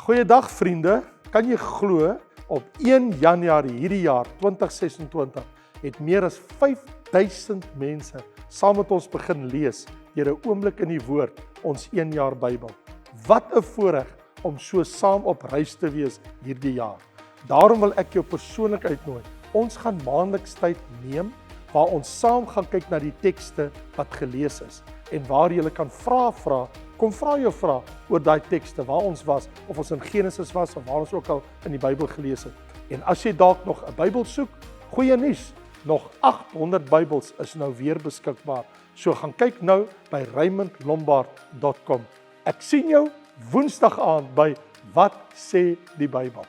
Goeiedag vriende, kan jy glo op 1 Januarie hierdie jaar 2026 het meer as 5000 mense saam met ons begin lees deur 'n oomblik in die woord, ons 1 jaar Bybel. Wat 'n voorreg om so saam op reis te wees hierdie jaar. Daarom wil ek jou persoonlik uitnooi. Ons gaan maandeliks tyd neem waar ons saam gaan kyk na die tekste wat gelees is en waar jy kan vra. Kom vra jou vrae oor daai tekste waar ons was, of ons in Genesis was of waar ons ook al in die Bybel gelees het. En as jy dalk nog 'n Bybel soek, goeie nuus, nog 800 Bybels is nou weer beskikbaar. So gaan kyk nou by raymondlombard.com. Ek sien jou Woensdag aand by Wat sê die Bybel?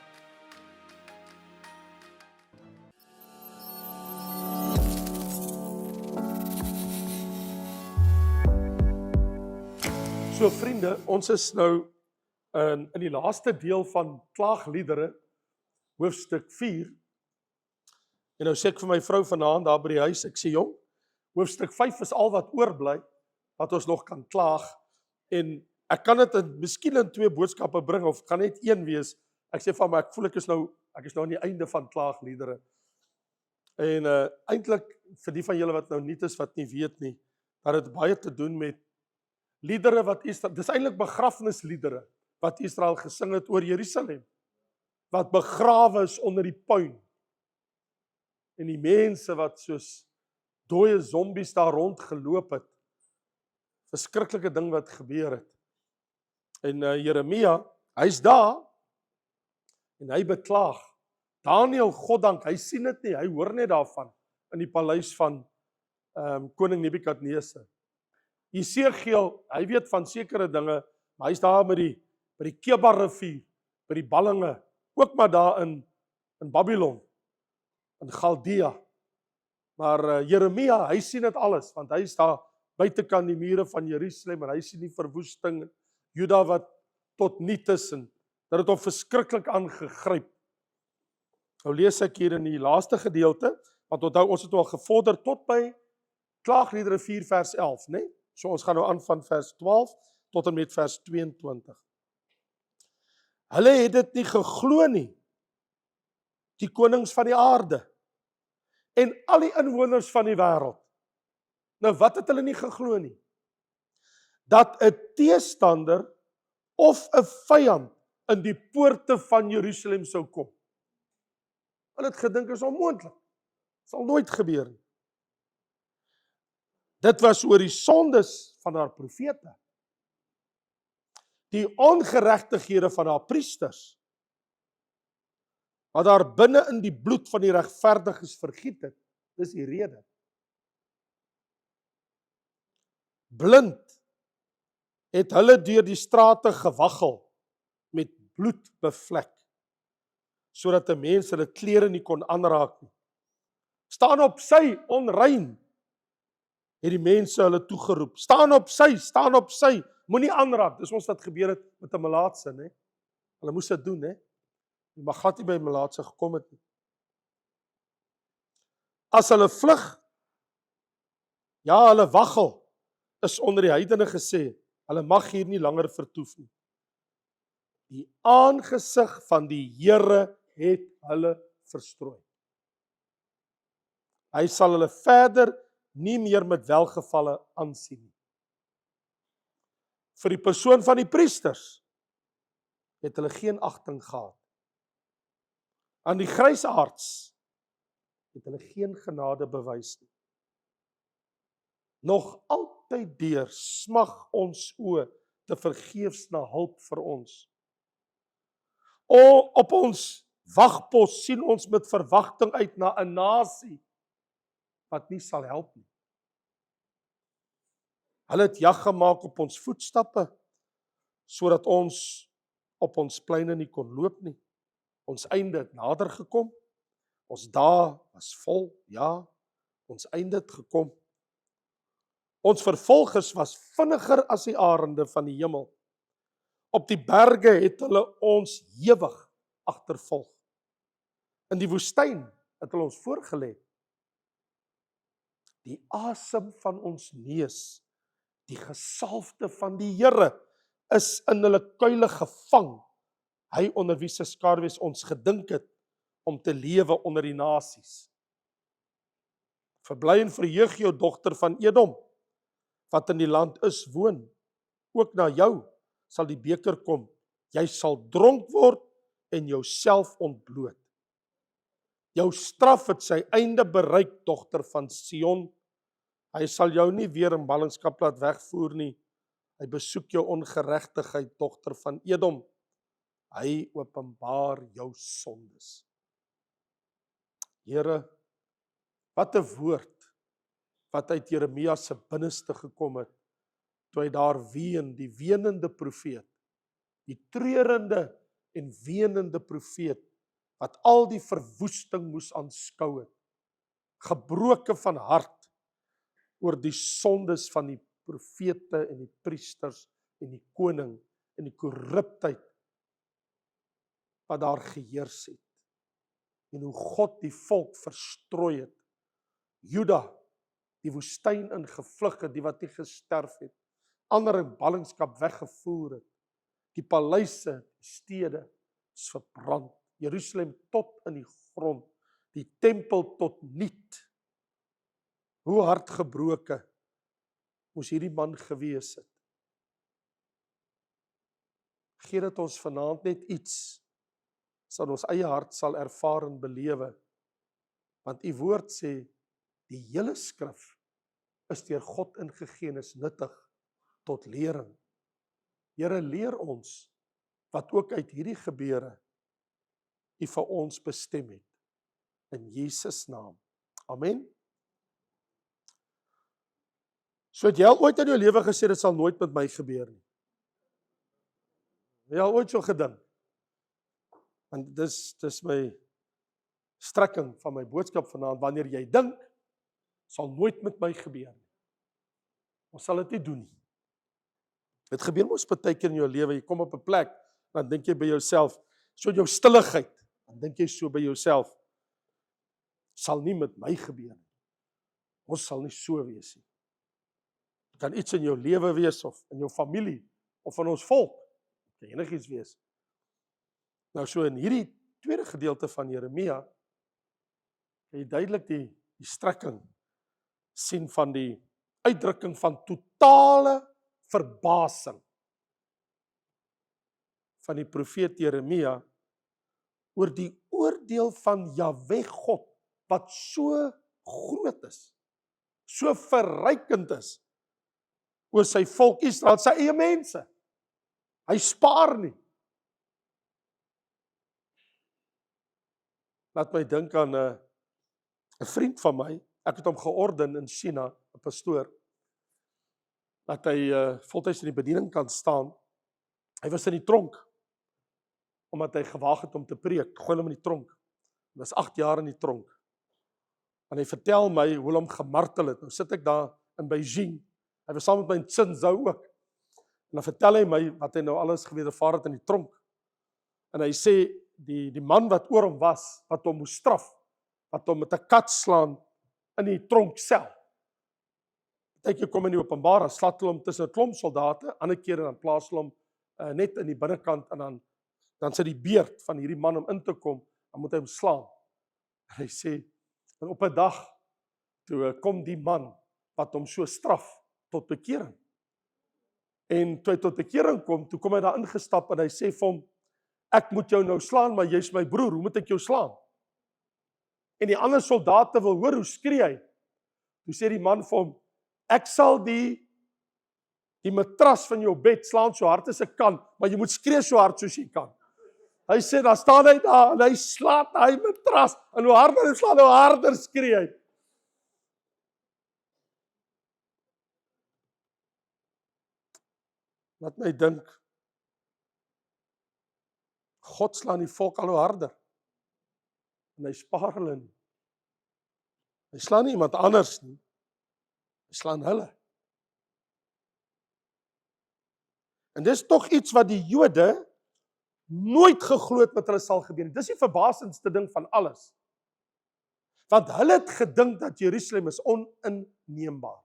So vriende, ons is nou in die laaste deel van Klaagliedere, hoofstuk 4. En nou sê ek vir my vrou vanaand daar by die huis, ek sê jong, hoofstuk 5 is al wat oorbly, wat ons nog kan klaag. En ek kan dit miskien in 2 boodskappe bring, of kan net een wees. Ek sê van my, ek voel ek is nou aan die einde van Klaagliedere. En eintlik, vir die van julle wat nou nuut is, wat nie weet nie, dat het baie te doen met liedere wat Israel, dis eintlik begrafnisliedere wat Israel gesing het oor Jerusalem, wat begrawe is onder die puin. En die mense wat soos dooie zombies daar rond geloop het, verskriklike ding wat gebeur het. En Jeremia, hy's daar, en hy beklaag. Daniel, goddank, hy sien dit nie, hy hoor net daarvan, in die paleis van koning Nebukadneser. Jesegiel, hy weet van sekere dinge, maar hy's daar by die Kebar rivier, by die ballinge, ook maar daar in Babylon, in Chaldea. Maar Jeremia, hy sien dit alles, want hy is daar buitekant die mure van Jerusalem, en hy sien die verwoesting, Juda wat tot niet is, en dat het hom verskriklik aangegryp. Nou lees ek hier in die laaste gedeelte, want onthou, ons het al gevorder tot by Klaagliedere 4 vers 11, né? So ons gaan nou aan van vers 12 tot en met vers 22. Hulle het dit nie geglo nie, die konings van die aarde, en al die inwoners van die wêreld. Nou wat het hulle nie geglo nie? Dat 'n teestander of 'n vyand in die poorte van Jerusalem sou kom. Hulle het gedink is onmoontlik. Sal nooit gebeur nie. Dit was oor die sondes van haar profete. Die ongeregtighede van haar priesters, wat daar binne in die bloed van die regverdiges vergiet het. Dis die rede. Blind het hulle deur die strate gewaggel met bloed bevlek, sodat 'n mens hulle klere nie kon aanraak nie. Staan op sy, onrein, het die mense hulle toegeroep. Staan op sy, moenie aanraak. Dis ons wat gebeur het met 'n melaatse, né? Hulle moes dit doen, né? Jy mag glad nie by 'n melaatse gekom het nie. As hulle vlug, ja, hulle waggel, is onder die heidene gesê, hulle mag hier nie langer vertoef nie. Die aangesig van die Here het hulle verstrooi. Hy sal hulle verder nie meer met welgevalle aansien nie. Vir die persoon van die priesters het hulle geen agting gehad. Aan die grysaards het hulle geen genade bewys nie. Nog altyd deur smag ons oë te vergeefs na hulp vir ons. Op ons wagpos sien ons met verwagting uit na 'n nasie wat nie sal help nie. Hulle het jag gemaak op ons voetstappe, sodat ons op ons pleine nie kon loop nie. Ons einde het nader gekom, ons dae was vol, ja, ons einde het gekom. Ons vervolgers was vinniger as die arende van die hemel. Op die berge het hulle ons ewig agtervolg. In die woestyn het hulle ons voorgelê. Die asem van ons neus, die gesalfde van die Here, is in hulle kuile gevang Hy onder wie se skaduwees ons gedink het om te lewe onder die nasies. Verbly en verheug jou dogter van Edom, wat in die land is woon. Ook na jou sal die beker kom. Jy sal dronk word en jouself ontbloot. Jou straf het sy einde bereik, dogter van Sion. Hy sal jou nie weer in ballingskap laat wegvoer nie. Hy besoek jou ongeregtigheid, dogter van Edom. Hy openbaar jou sondes. Here, wat 'n woord wat uit Jeremia se binneste gekom het, toe hy daar ween, die wenende profeet, die treurende en wenende profeet, wat al die verwoesting moes aanskou het, gebroke van hart oor die sondes van die profete en die priesters en die koning en die korruptheid wat daar geheers het, en hoe God die volk verstrooi het, Juda, die woestyn ingevlug het, die wat nie gesterf het, ander in ballingskap weggevoer het, die paleise, die stede is verbrand, Jerusalem tot in die grond, die tempel tot niet. Hoe hartgebroke moes hierdie man gewees het. Gee dat ons vanaand net iets sal ons eie hart sal ervaar en belewe, want u woord sê, die hele skrif is deur God ingegee en is nuttig tot lering. Here, leer ons wat ook uit hierdie gebeure u vir ons bestem het. In Jesus naam. Amen. So het jy al ooit in jou lewe gesê, dit sal nooit met my gebeur nie? Het jy al ooit so gedink? Want dis my strekking van my boodskap vanaand, wanneer jy dink, sal nooit met my gebeur nie. Ons sal dit nie doen nie. Dit gebeur mos baie keer in jou lewe, jy kom op 'n plek, dan dink jy by jouself, so jou stilligheid, dan dink jy so by jouself, sal nie met my gebeur nie. Ons sal nie so wees nie. Dit kan iets in jou lewe wees, of in jou familie, of in ons volk, kan enigiets wees. Nou so in hierdie tweede gedeelte van Jeremia, kan jy duidelik die strekking sien van die uitdrukking van totale verbasing van die profeet Jeremia oor die oordeel van Jahwe God, wat so groot is, so verrykend is, oor sy volk Israel, sy eie mense. Hy spaar nie. Laat my dink aan 'n vriend van my, ek het hom georden in China, 'n pastoor, dat hy voltyds in die bediening kan staan. Hy was in die tronk, omdat hy gewaag het om te preek, gooi hom in die tronk. Hy was 8 jaar in die tronk. En hy vertel my hoe hom gemartel het. Nou sit ek daar in Beijing, hy was saam met my in Tsinzhou ook. En dan vertel hy my wat hy nou alles gewedervaar het in die tronk. En hy sê, die man wat oor hom was, wat hom moes straf, wat hom met 'n kat slaan in die tronksel. Partykeer kom in die openbaar, dan slat hulle hom tussen 'n klomp soldate, ander kere dan plaas hulle hom net in die binnekant, en dan sit die beerd van hierdie man om in te kom, dan moet hy hom slaan. En hy sê, en op 'n dag, toe kom die man, wat hom so straf, tot bekering. En toe hy tot bekering kom, toe kom hy daar ingestap, en hy sê vir hom, ek moet jou nou slaan, maar jy's my broer, hoe moet ek jou slaan? En die ander soldate wil hoor, hoe skree hy? Toe sê die man vir hom, ek sal die matras van jou bed slaan so hard as ek kan, maar jy moet skree so hard soos jy kan. Hy sê, dan staan hy daar, en hy slaat hy matras, en hoe harder hy slaan, hoe harder skree hy. Laat my dink, God slaan die volk al hoe harder, en hy spaar hulle nie. Hy slaan nie iemand anders nie, hy slaan hulle. En dis tog iets wat die Jode nooit geglo het wat hulle sal gebeur nie. Dis die verbasendste ding van alles. Want hulle het gedink dat Jerusalem is oninneembaar.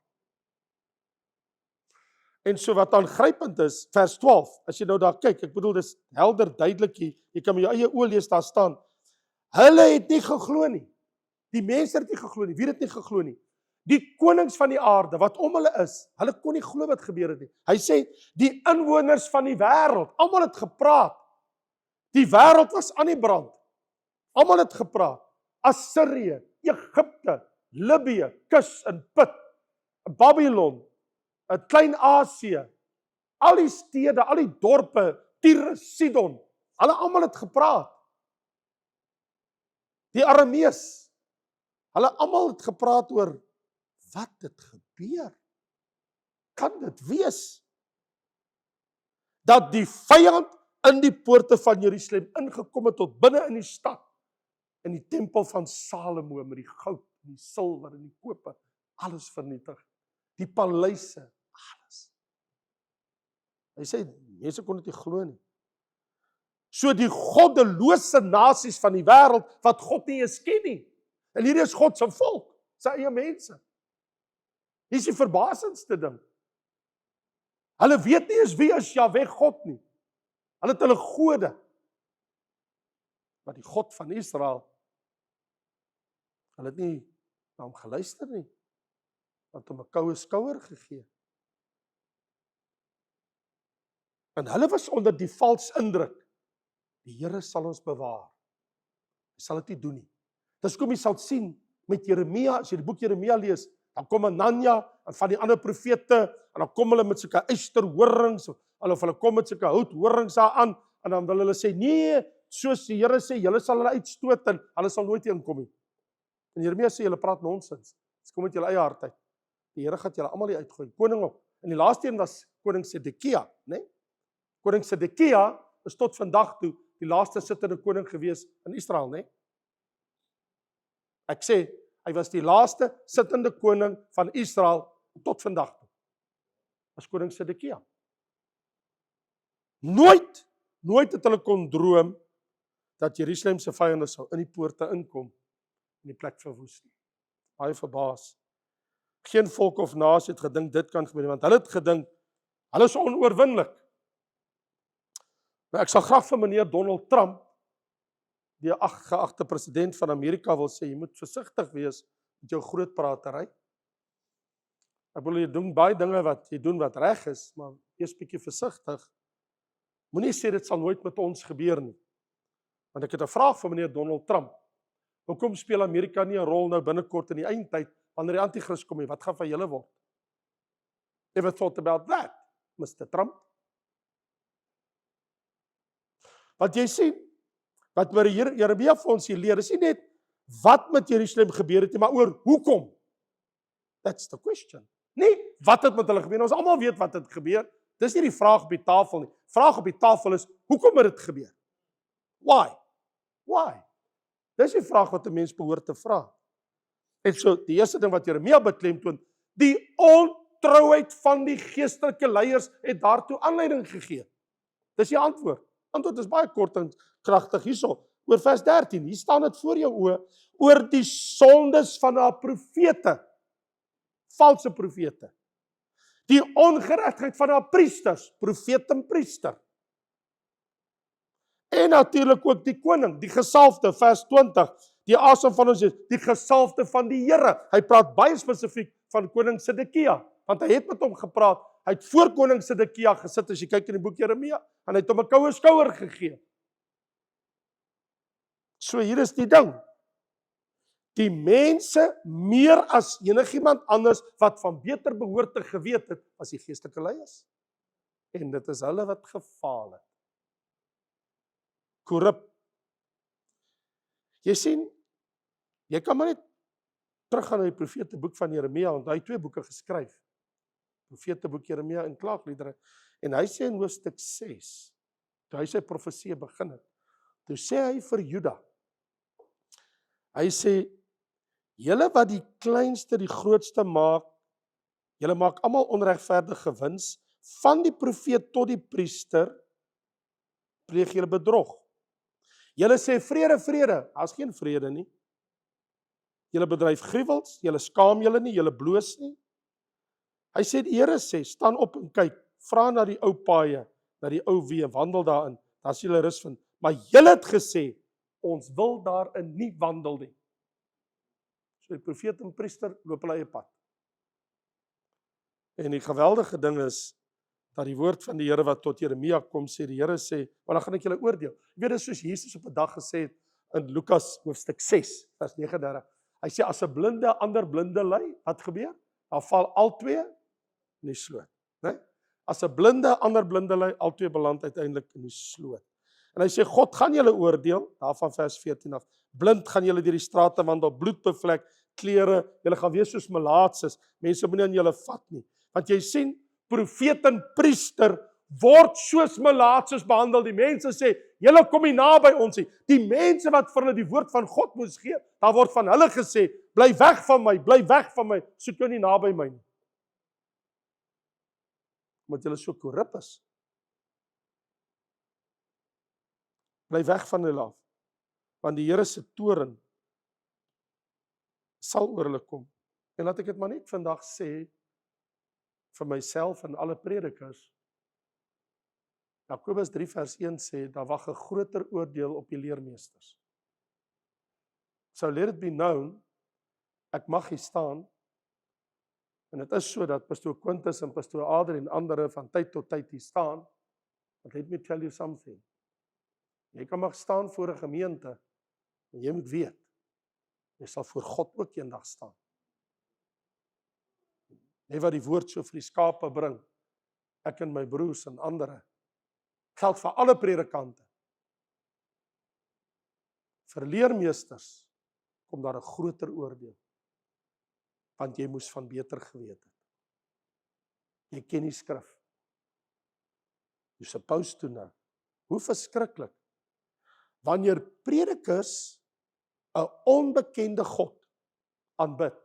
En so wat aangrypend is, vers 12, as jy nou daar kyk, ek bedoel, dis helder, duidelik, jy kan met jou eie oë lees, daar staan, hulle het nie geglo nie. Die mense het nie geglo nie. Wie het nie geglo nie? Die konings van die aarde, wat om hulle is, hulle kon nie glo wat gebeur het nie. Hy sê, die inwoners van die wêreld, almal het gepraat. Die wêreld was aan die brand. Almal het gepraat. Assirië, Egipte, Libië, Kus en Put, Babylon, Klein-Asië, al die stede, al die dorpe, Tyre, Sidon, hulle almal het gepraat. Die Aramees, hulle almal het gepraat oor wat het gebeur. Kan dit wees dat die vyand in die poorte van Jerusalem ingekom het tot binne in die stad, in die tempel van Salomo met die goud, die silwer en die koper, alles vernietig. Die paleise, alles. Hy sê, mense kon dit nie glo nie. So die goddelose nasies van die wêreld, wat God nie eens ken nie. En hierdie is God se volk, sy eie mense. Hier is die verbasendste ding. Hulle weet nie eens wie is Jahweh God nie. Hulle het hulle gode. Maar die God van Israel, hulle het nie na hom geluister nie. Want hom 'n koue skouer gegee. En hulle was onder die vals indruk. Die Here sal ons bewaar. Hy sal dit nie doen nie. Dis kom jy sal sien met Jeremia, as jy die boek Jeremia lees, dan kom Hananja en van die ander profete, en dan kom hulle met sulke ysterhorings, of hulle kom met sulke houthorings daar aan, en dan wil hulle sê, nee, soos die Here sê, julle sal hulle uitstoot, en hulle sal nooit inkom nie. En Jeremia sê, julle praat nonsens. Dis kom met julle eie hart uit. Die Here gaan julle almal hier uitgooi. Koning op. En die laaste een was koning Sedekia, né? Koning Sedekia is tot vandag toe die laaste sittende koning gewees in Israel, né? Ek sê, hy was die laaste sittende koning van Israel tot vandag toe. As koning Sedekia. Nooit het hulle kon droom dat Jerusalem se vyande sou in die poorte inkom en die plek verwoes nie. Baie verbaas. Geen volk of nasie het gedink dit kan gebeur, want hulle het gedink, hulle is onoorwinnelik. Nou ek sal graag vir meneer Donald Trump, die geagte president van Amerika, wil sê, jy moet versigtig wees met jou grootpratery. Ek bedoel, jy doen baie dinge wat jy doen wat reg is, maar eers bietjie versigtig. Moenie sê dit sal nooit met ons gebeur nie. Want ek het 'n vraag vir meneer Donald Trump. Hoekom speel Amerika nie 'n rol nou binnekort in die eindtyd, wanneer die anti-kris kom nie? Wat gaan van julle word? Ever thought about that, Mr. Trump? Want jy sien, wat oor Jeremia vir ons hier leer, is nie net wat met Jerusalem gebeur het nie, maar oor hoekom. That's the question. Nee, wat het met hulle gebeur? Ons almal weet wat het gebeur. Dis nie die vraag op die tafel nie. Vraag op die tafel is, hoekom het dit gebeur? Why? Dis die vraag wat 'n mens behoort te vra. En so, die eerste ding wat Jeremia beklemtoon, die ontrouheid van die geestelike leiers het daartoe aanleiding gegee. Dis die antwoord. Antwoord is baie kort en kragtig hierso. Oor vers 13, hier staan dit voor jou oë, oor die sondes van haar profete, valse profete. Die ongeregtigheid van haar priesters, profeet en priester. En natuurlik ook die koning, die gesalfde, vers 20, die asem van ons is, die gesalfde van die Here. Hy praat baie spesifiek van koning Sedekia, want hy het met hom gepraat. Hy het voor koning Sedekia gesit, as jy kyk in die boek Jeremia, en hy het hom 'n koue skouer gegee. So hier is die ding. Die mense, meer as enigiemand anders, wat van beter behoorte geweet het, as die geestelike leiers. En dit is hulle wat gefaal het. Korrup. Jy sien, jy kan maar net teruggaan na die profeteboek van Jeremia, want hy het 2 boeke geskryf. Profeteboek Jeremia en Klaagliedere. En hy sê in hoofstuk 6, toe hy sy profesie begin het, toe sê hy vir Juda, hy sê, julle wat die kleinste die grootste maak, julle maak almal onregverdige wins, van die profeet tot die priester, pleeg julle bedrog. Julle sê vrede, vrede, daar is geen vrede nie. Julle bedryf gruwels, julle skaam julle nie, julle bloos nie. Hy sê, die Here sê, staan op en kyk, vra na die ou paaie, na die ou weë, wandel daarin, daar sal julle rus vind. Maar julle het gesê, ons wil daarin nie wandel nie. So die profeet en priester loop hulle eie pad. En die geweldige ding is, dat die woord van die Here wat tot Jeremia kom, sê die Here sê, maar dan gaan ek julle oordeel. Jy weet, dit is soos Jesus op 'n dag gesê het, in Lukas hoofstuk 6, vers 39. Hy sê, as 'n blinde ander blinde lei, wat gebeur? Dan val al twee in die sloot. Nee? As 'n blinde ander blinde lei, al twee beland uiteindelik in die sloot. En hy sê, God gaan julle oordeel, daarvan vers 14 af. Blind gaan julle deur die strate wandel, bloedbevlek, klere, julle gaan wees soos melaatses, mense moenie aan julle vat nie. Want jy sien, profeet en priester word soos melaatses behandel. Die mense sê, julle kom nie naby ons nie. Die mense wat vir hulle die woord van God moes gee, daar word van hulle gesê, bly weg van my, soek jou nie naby my nie. Omdat julle so korrup is. Bly weg van hulle af. Want die Here se toorn sal oor hulle kom. En laat ek dit maar net vandag sê, vir myself en alle predikers, Jakobus 3 vers 1 sê, daar wag 'n groter oordeel op die leermeesters. So let it be known, ek mag hier staan, en dit is so dat pastoor Quintus en pastoor Adri en ander van tyd tot tyd hier staan, but let me tell you something. Jy kan mag staan voor 'n gemeente, en jy moet weet, jy sal voor God ook eendag staan. Hy wat die woord so vir die skape bring, ek en my broers en ander, geld vir alle predikante. Vir leermeesters kom daar 'n groter oordeel, want jy moes van beter geweet het. Jy ken die skrif. You're supposed to know. Hoe verskriklik, wanneer predikers 'n onbekende God aanbid,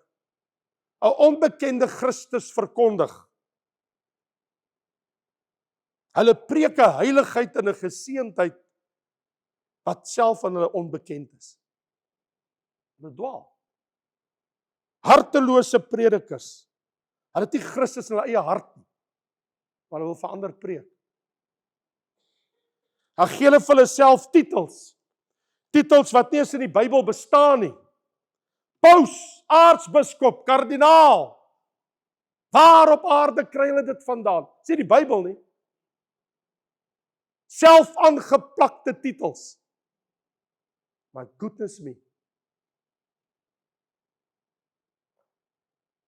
'n onbekende Christus verkondig. Hulle preek 'n heiligheid en 'n geseëndheid wat self aan hulle onbekend is. Hulle dwaal. Hartelose predikers. Hulle het nie Christus in hulle eie hart nie, maar hulle wil verander preek. Dan gee hulle vir hulle self titels. Titels wat nie eens in die Bybel bestaan nie. Paus, aartsbiskop, kardinaal. Waar op aarde kry hulle dit vandaan? Sê die Bybel nie. Self aangeplakte titels. My goodness me.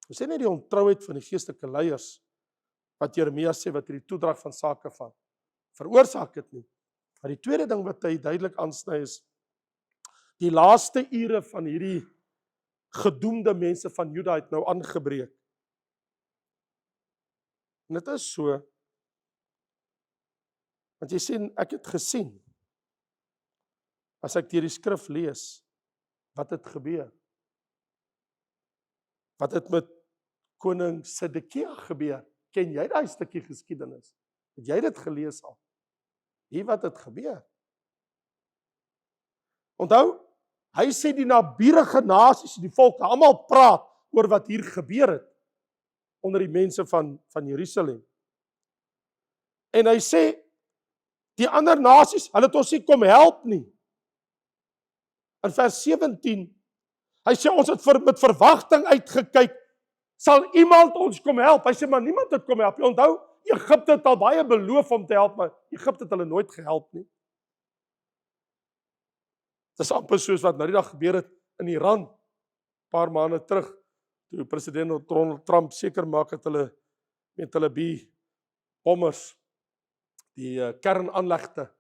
Ons sê net die ontrouheid van die geestelike leiers, wat Jeremia sê, wat hierdie toedrag van sake van, veroorsaak dit nie. Maar die tweede ding wat hy duidelik aansny is, die laaste ure van hierdie gedoemde mense van Juda het nou aangebreek. En dit is so, want jy sien, ek het gesien, as ek deur die skrif lees, wat het gebeur? Wat het met koning Sedekia gebeur? Ken jy daai stukkie geskiedenis? Het jy dit gelees al? Hier wat het gebeur? Onthou, hy sê die naburige nasies, die volke, almal praat oor wat hier gebeur het, onder die mense van Jerusalem. En hy sê, die ander nasies, hulle het ons nie kom help nie. In vers 17, hy sê, ons het met verwagting uitgekyk, sal iemand ons kom help? Hy sê, maar niemand het kom help. Jy onthou, Egipte het al baie beloof om te help, maar Egipte het hulle nooit gehelp nie. Dit is amper soos wat nou die dag gebeur het in Iran, paar maande terug, toe president Donald Trump seker maak dat hulle met hulle bombers die kernaanlegte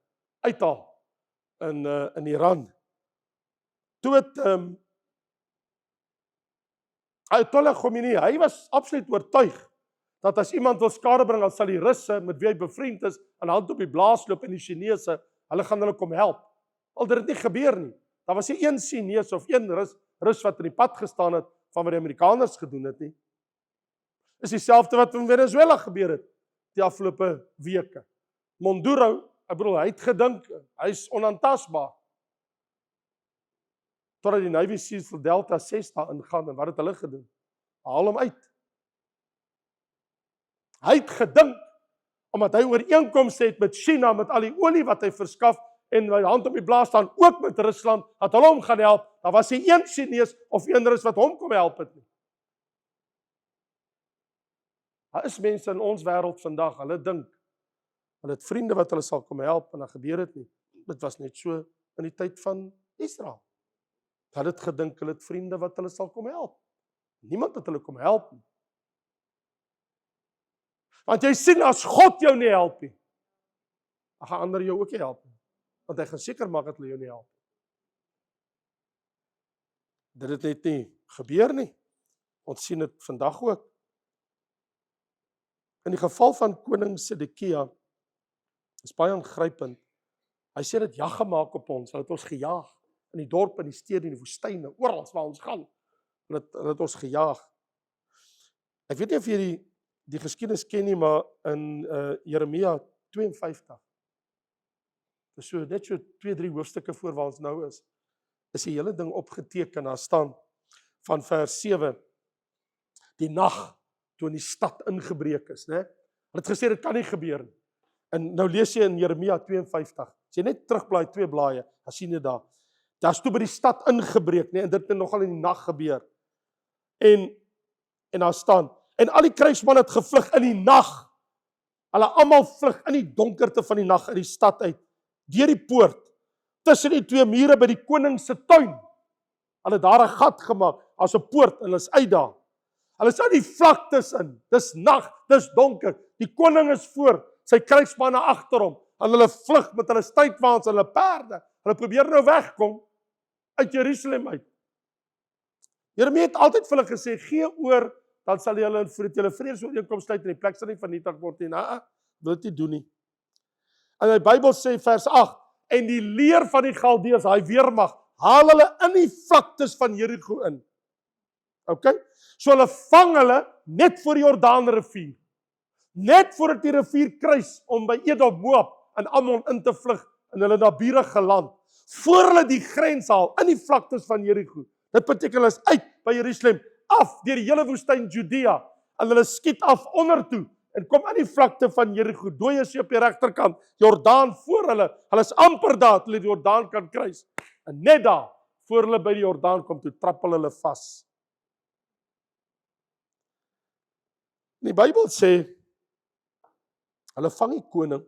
uithaal in Iran. Toe het Ayatollah Khomeini, hy was absoluut oortuig dat as iemand wil skade bring, dan sal die Russe met wie hy bevriend is, aan die hand op die blaas loop en die Chinese, hulle gaan hulle kom help. Al dit het nie gebeur nie. Daar was nie een Chinees of een Rus wat in die pad gestaan het van wat die Amerikaners gedoen het nie. Is dieselfde wat in Venezuela gebeur het die afgelope weke. Maduro, ek bedoel, hy het gedink, hy is onaantastbaar. Totdat die Navy Seals Delta 6 daar ingaan, en wat het hulle gedoen? Haal hom uit. Hy het gedink, omdat hy ooreenkomste het met China, met al die olie wat hy verskaf, en hy hand op die blaas staan, ook met Rusland, dat hulle hom gaan help, daar was nie een Chinees of een Rus wat hom kom help het nie. Daar is mense in ons wêreld vandag, hulle dink, hulle het vriende wat hulle sal kom help, en dan gebeur dit nie. Dit was net so in die tyd van Israel. Hulle het gedink, hulle het vriende wat hulle sal kom help. Niemand het hulle kom help nie. Want jy sien, as God jou nie help nie, dan gaan ander jou ook nie help nie. Want hy gaan seker maak dat hulle jou nie help. Dit het net nie gebeur nie. Ons sien dit vandag ook. In die geval van koning Sedekia, is baie aangrypend. Hy sê dit jag gemaak op ons, hulle het ons gejaag, in die dorp, in die stede, in die woestyne, oral waar ons gaan, hulle het ons gejaag. Ek weet nie of jy die geskiedenis ken nie, maar in Jeremia 52, net so 2-3 hoofstukke voor waar ons nou is die hele ding opgeteken, daar staan van vers 7, die nag toe in die stad ingebreek is, né? Hulle het gesê dit kan nie gebeur nie. En nou lees jy in Jeremia 52, as jy net terugblaai 2 blaaie, dan sien jy daar, daar is toe by die stad ingebreek, né? En dit het nogal in die nag gebeur. En daar staan, en al die krygsmanne het gevlug in die nag. Hulle almal vlug in die donkerte van die nag in die stad uit, deur die poort, tussen die 2 mure by die koning se tuin. Hulle het daar 'n gat gemaak, as 'n poort, en hulle is uit daar. Hulle is uit die vlaktes in, dis nag, dis donker, die koning is voor, sy krygsmanne agter hom, en hulle vlug met hulle strydwaans en hulle perde. Hulle probeer nou wegkom uit Jerusalem uit. Jeremia het altyd vir hulle gesê, gee oor, dan sal jy hulle vir julle vredesooreenkoms sluit en die plek sal nie vernietig word nie. Wil dit nie doen nie. En die Bybel sê vers 8, en die leer van die Galdeërs, hy weermag, haal hulle in die vlaktes van Jericho in. Okay? So hulle vang hulle net voor die Jordaanrivier. Net voordat die rivier kruis om by Edom, Moab en Ammon in te vlug in hulle naburige land. Voor hulle die grens haal in die vlaktes van Jericho. Dit beteken hulle is uit by Jerusalem, af deur die hele woestyn Judea, en hulle skiet af ondertoe en kom in die vlakte van Jericho. Dooie is op die regterkant, Jordaan voor hulle. Hulle is amper daar, dat hulle die Jordaan kan kruis. En net daar, voor hulle by die Jordaan kom, toe trap hulle vas. Die Bybel sê, hulle vang die koning,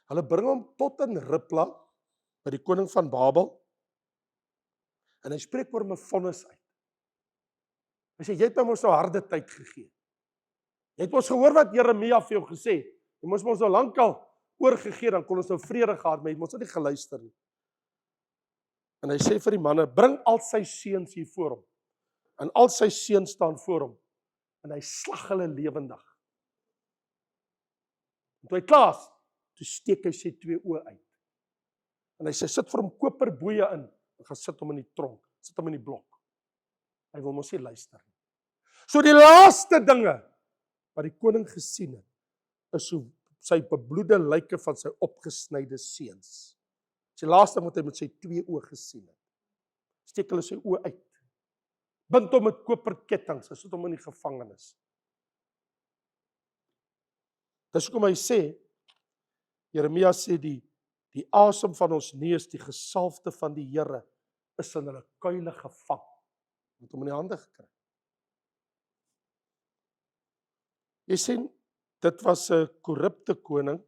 hulle bring hom tot in Ribla, by die koning van Babel, en hy spreek oor 'n vonnis uit. Hy sê, jy het my mos nou harde tyd gegee. Jy het ons gehoor wat Jeremia vir jou gesê, jy moes ons nou lankal oorgegee, dan kon ons nou vrede gehad, maar jy het ons nie geluister nie. En hy sê vir die manne, bring al sy seuns hier voor hom, en al sy seuns staan voor hom, en hy slag hulle lewendig. En toe hy klaar is, toe steek hy sy 2 oë uit. En hy sê, sit vir hom koperboeie in, en gaan sit hom in die tronk, sit hom in die blok. Hy wil mos nie luister nie. So die laaste dinge, wat die koning gesien het, is so sy bebloede lyke van sy opgesnyde seuns. Dis die laaste wat hy met sy 2 oë gesien het. Steek hulle sy oë uit. Bind hom met koperkettinge, hy sit hom in die gevangenis. Dis hoekom hy sê, Jeremia sê die asem van ons neus, die gesalfde van die Here, is in hulle kuile gevang. Het hom in die hande gekry. Jy sien, dit was 'n korrupte koning,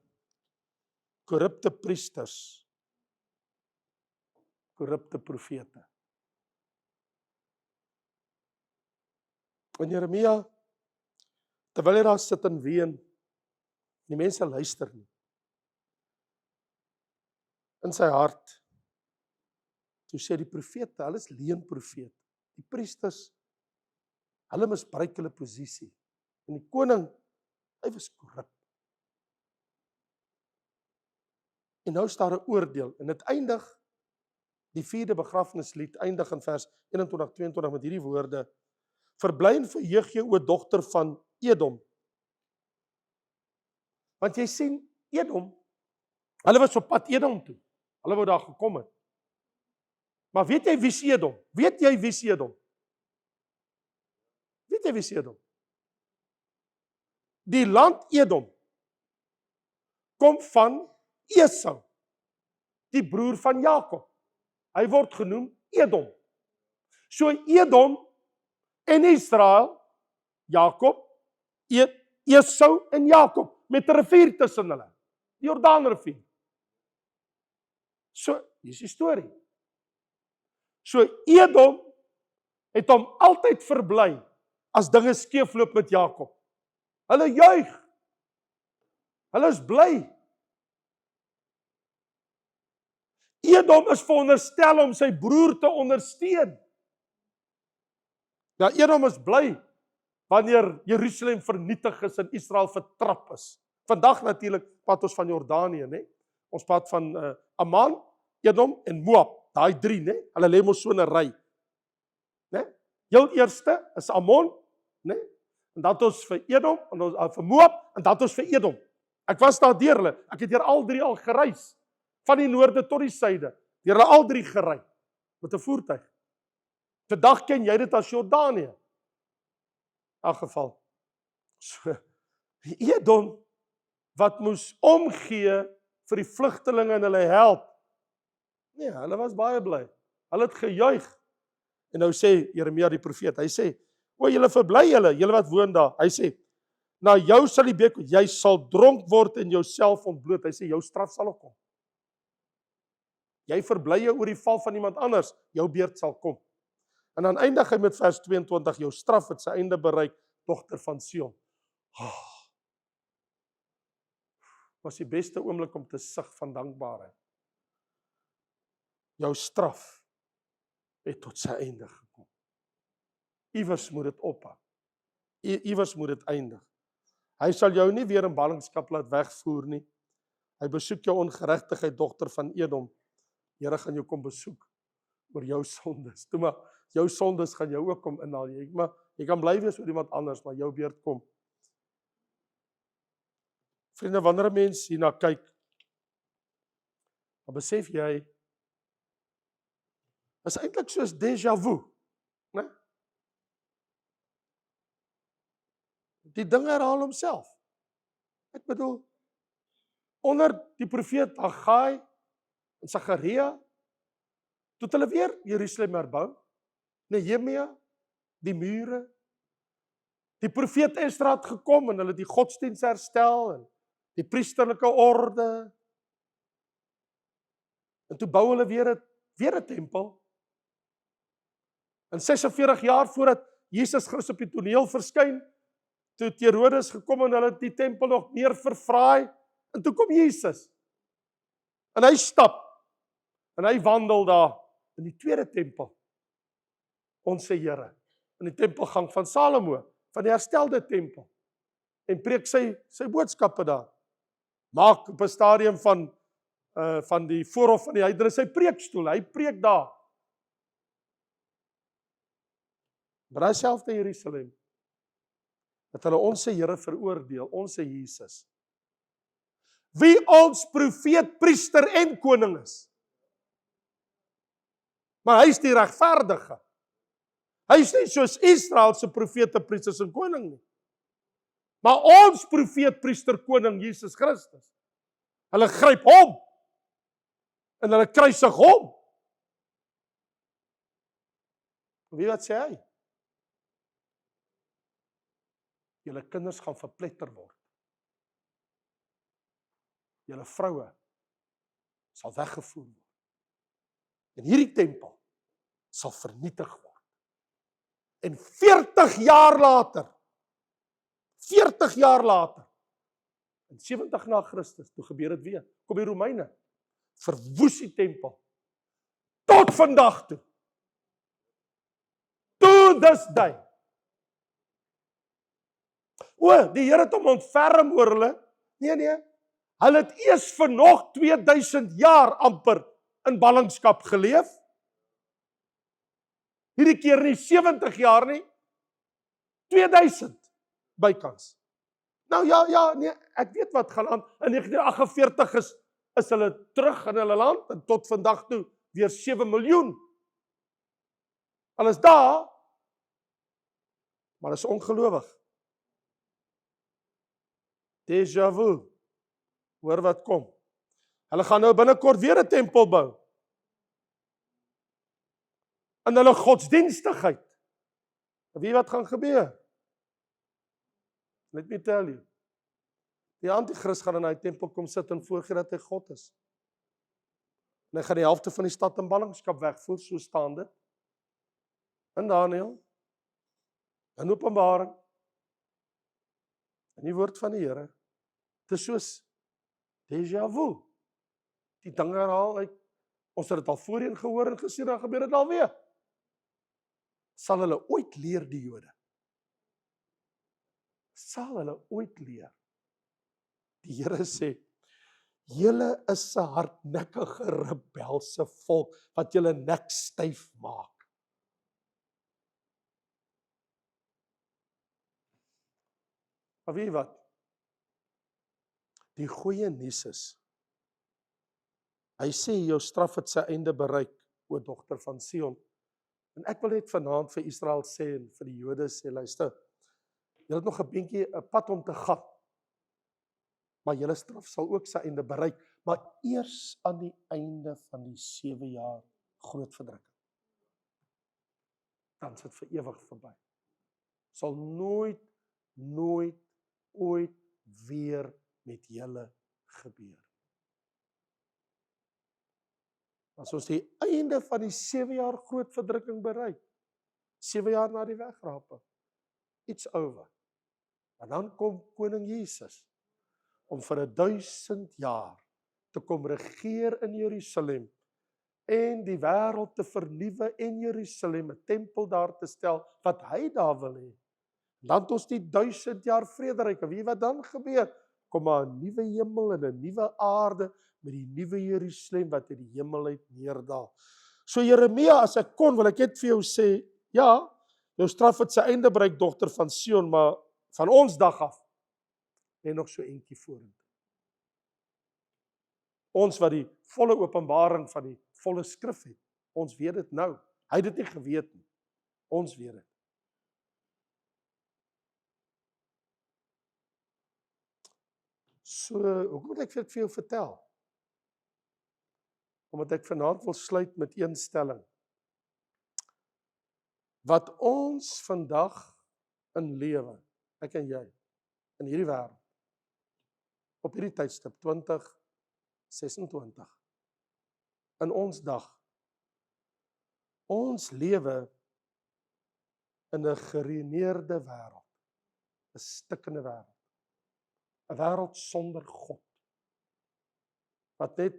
korrupte priesters, korrupte profete. En Jeremia, terwyl hy daar sit en ween, die mense luister nie. In sy hart, toe sê die profete, hulle is leenprofete. Die priesters, hulle misbruik hulle posisie. En die koning, hy was korrup. En nou is daar 'n oordeel, en dit eindig, die 4de begrafnislied eindig in vers 21-22 met hierdie woorde, verbly en verheug jou, o dogter van Edom. Want jy sien, Edom, hulle was op pad Edom toe, hulle wou daar gekom het. Maar weet jy wie is Edom? Weet jy wie is Edom? Weet jy wie is Edom? Die land Edom kom van Esau, die broer van Jakob. Hy word genoem Edom. So Edom en Israel, Jakob, Esau en Jakob, met 'n rivier tussen hulle, die Jordaanrivier. So, hier is die storie. So Edom het hom altyd verbly as dinge skeefloop met Jakob. Hulle juig. Hulle is bly. Edom is veronderstel om sy broer te ondersteun. Ja, Edom is bly wanneer Jerusalem vernietig is en Israel vertrap is. Vandag natuurlik praat ons van Jordanië, né? Ons praat van Aman, Edom en Moab. Daai drie, né? Hulle lê mos so in 'n ry. Né? Heel eerste is Ammon, né? En dan het ons vir Edom, en ons vir Moab, en dan het ons vir Edom. Ek was daar deur hulle. Ek het deur al drie al gereis, van die noorde tot die suide. Deur hulle al drie gery met 'n voertuig. Vandag ken jy dit as Jordanië. In elk geval. So, Edom wat moes omgee vir die vlugtelinge en hulle help. Nee, hulle was baie bly. Hulle het gejuig. En nou sê Jeremia die profeet, hy sê, o, julle verbly julle wat woon daar. Hy sê, na jou sal die beek, jy sal dronk word en jouself ontbloot. Hy sê, jou straf sal ook kom. Jy verbly jou oor die val van iemand anders, jou beurt sal kom. En dan eindig hy met vers 22, jou straf het sy einde bereik, dogter van Sion. Was die beste oomblik om te sug van dankbaarheid. Jou straf het tot sy einde gekom. Iewers moet dit ophou. Iewers moet dit eindig. Hy sal jou nie weer in ballingskap laat wegvoer nie. Hy besoek jou ongeregtigheid, dogter van Edom. Here gaan jou kom besoek oor jou sondes. Toe maar, jou sondes gaan jou ook kom inhaal. Jy kan bly wees oor iemand anders, maar jou beurt kom. Vriende, wanneer 'n mens hierna kyk, dan besef jy, is eintlik soos déjà vu, né? Die ding herhaal homself. Ek bedoel, onder die profeet Haggai en Sagaria, toe hulle weer Jerusalem herbou, Nehemia, die mure, die profeet Esdra het gekom en hulle die godsdienst herstel en die priesterlike orde. En toe bou hulle weer 'n tempel. En 46 jaar voordat Jesus Christus op die toneel verskyn, toe het Herodes gekom en hulle het die tempel nog meer verfraai, en toe kom Jesus. En hy stap, en hy wandel daar in die tweede tempel, Onse Here, in die tempelgang van Salomo, van die herstelde tempel, en preek sy boodskappe daar. Maak op 'n stadium van die voorhof van die heidene sy preekstoel, hy preek daar. Maar daai selfde Jerusalem, het hulle Onse Here veroordeel, Onse Jesus, wie ons profeet, priester en koning is. Maar hy is die regverdige. Hy is nie soos Israel se profete, priesters en koning nie. Maar ons profeet, priester, koning, Jesus Christus, hulle gryp hom, en hulle kruisig hom. Wie wat sê hy? Julle kinders gaan verpletter word. Julle vroue sal weggevoer word. En hierdie tempel sal vernietig word. En 40 jaar later, in 70 na Christus, toe gebeur dit weer, kom die Romeine, verwoes die tempel, tot vandag toe. To this day. Die Here het hom ontferm oor hulle. Nee. Hulle het eers vir nog 2000 jaar amper in ballingskap geleef. Hierdie keer nie 70 jaar nie, 2000 bykans. Nou ja, nee, ek weet wat gaan aan. In 1948 is hulle terug in hulle land, en tot vandag toe weer 7 miljoen. Hulle is daar, maar is ongelowig. Déjà vu. Hoor wat kom. Hulle gaan nou binnekort weer 'n tempel bou. In hulle godsdienstigheid. Weet wat gaan gebeur? Let me tell you. Die antichrist gaan in hy tempel kom sit en voorgee dat hy God is. En hy gaan die helfte van die stad in ballingskap wegvoer, so staan dit. In Daniël, in Openbaring, in die woord van die Here. Dit is soos déjà vu. Die dinge herhaal uit. Ons het dit al voorheen gehoor en gesien, dan gebeur dit alweer. Sal hulle ooit leer, die Jode? Sal hulle ooit leer? Die Here sê, julle is 'n hardnekkige rebelse volk wat julle nek styf maak. Maar weet jy wat? Die goeie nuus is, hy sê jou straf het sy einde bereik, o dogter van Sion. En ek wil net vanaand vir Israel sê en vir die Jode sê, luister, julle het nog 'n pad om te gaan. Maar julle straf sal ook sy einde bereik, maar eers aan die einde van die 7 jaar groot verdrukking. Dan is dit vir ewig verby. Sal nooit ooit weer met julle gebeur. As ons die einde van die 7 jaar groot verdrukking bereik, 7 jaar na die wegraping, it's over. En dan kom koning Jesus, om vir 1000 jaar te kom regeer in Jerusalem, en die wêreld te vernuwe en Jerusalem, 'n tempel daar te stel, wat hy daar wil hê. Dan het ons die 1000 jaar vrederyk, en weet jy wat dan gebeur? Kom maar 'n nuwe hemel en 'n nuwe aarde, met die nuwe Jerusalem, wat uit die hemel uit neerdal. So Jeremia, as ek kon, wil ek net vir jou sê, ja, jou straf het sy einde bereik, dogter van Sion, maar van ons dag af, en nog so eentjie vorentoe. Ons wat die volle openbaring van die volle skrif het, ons weet dit nou. Hy het dit nie geweet nie. Ons weet dit. So, hoekom moet ek dit vir jou vertel? Omdat ek vanaand wil sluit met een stelling. Wat ons vandag in lewe, ek en jy, in hierdie wêreld, op hierdie tydstip 2026, in ons dag, ons lewe in 'n geruïneerde wêreld, 'n stikkende wêreld, 'n wêreld sonder God, wat net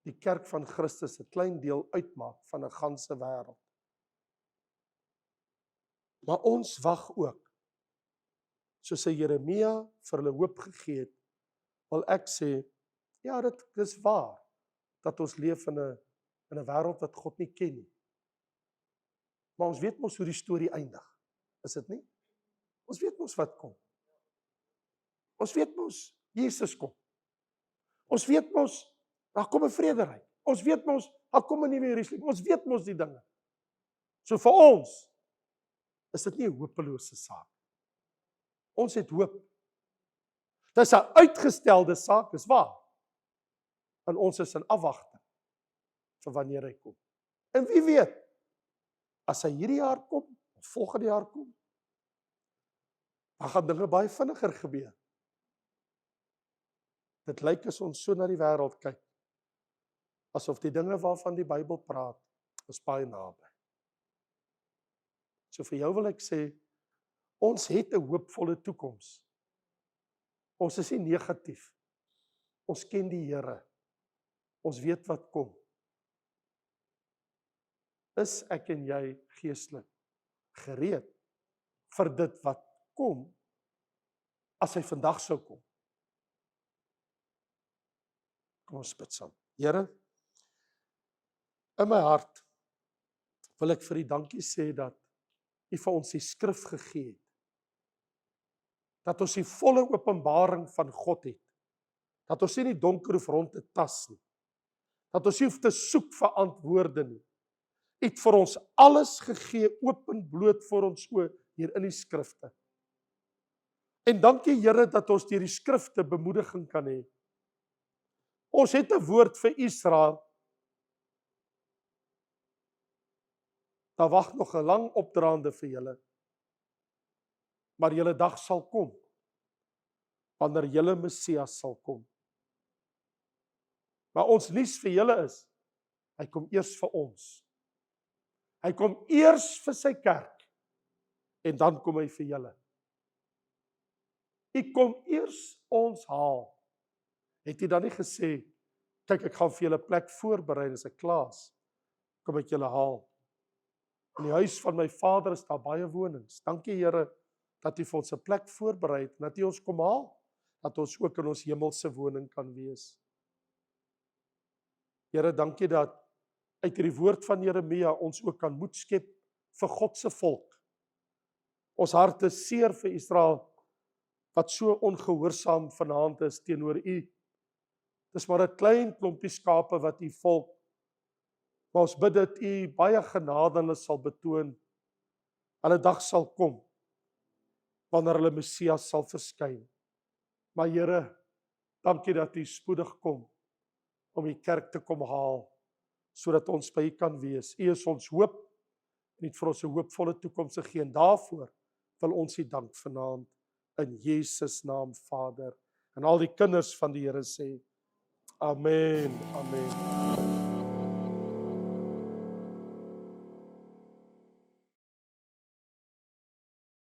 die kerk van Christus 'n klein deel uitmaak van 'n ganse wêreld. Maar ons wag ook, soos Jeremia vir hulle hoop gegee het, wil ek sê, ja, dit is waar, dat ons leef in 'n wêreld wat God nie ken nie. Maar ons weet mos hoe die storie eindig, is dit nie? Ons weet mos wat kom. Ons weet mos, Jesus kom. Ons weet mos, daar kom 'n vrederyk. Ons weet mos, daar kom 'n nuwe Jerusalem. Ons weet mos die dinge. So vir ons, is dit nie 'n hopelose saak. Ons het hoop. Dit is 'n uitgestelde saak, is waar. En ons is in afwagting vir wanneer hy kom. En wie weet, as hy hierdie jaar kom, of volgende jaar kom, dan gaan dinge baie vinniger gebeur. Dit lyk as ons so na die wêreld kyk, asof die dinge waarvan die Bybel praat, is baie naby. So vir jou wil ek sê, ons het 'n hoopvolle toekoms. Ons is nie negatief. Ons ken die Here. Ons weet wat kom. Is ek en jy geestelik gereed vir dit wat kom, as hy vandag sou kom? Kom ons bid saam. Here, in my hart wil ek vir U dankie sê dat U vir ons die skrif gegee het. Dat ons die volle openbaring van God het. Dat ons nie in die donker hoef rond te tas nie. Dat ons nie hoef te soek vir antwoorde nie. U het vir ons alles gegee, oop en bloot voor ons oë hier in die skrifte. En dankie Here dat ons deur die skrifte bemoediging kan hê. Ons het 'n woord vir Israel. Daar wag nog 'n lang opdraande vir julle. Maar julle dag sal kom, wanneer julle Messias sal kom. Maar ons nuus vir julle is, hy kom eers vir ons. Hy kom eers vir sy kerk, en dan kom hy vir julle. Hy kom eers ons haal. Het hy dan nie gesê, kyk, ek gaan vir julle plek voorberei, as ek klaar is, kom ek julle haal. In die huis van my Vader is daar baie wonings. Dankie Here, dat U vir ons 'n plek voorberei het, en dat U ons kom haal, dat ons ook in ons hemelse woning kan wees. Here, dankie dat uit hierdie woord van Jeremia ons ook kan moed skep vir God se volk. Ons harte seer vir Israel, wat so ongehoorsaam vanaand is teenoor U. Dis maar 'n klein klompie skape wat U volk. Maar ons bid dat U baie genade hulle sal betoon. Hulle dag sal kom, wanneer hulle Messias sal verskyn. Maar Here, dankie dat U spoedig kom, om U kerk te kom haal, sodat ons by U kan wees. U is ons hoop, en het vir ons 'n hoopvolle toekoms gegee, en daarvoor wil ons U dank vanaand, in Jesus naam, Vader. En al die kinders van die Here sê, Amen, amen.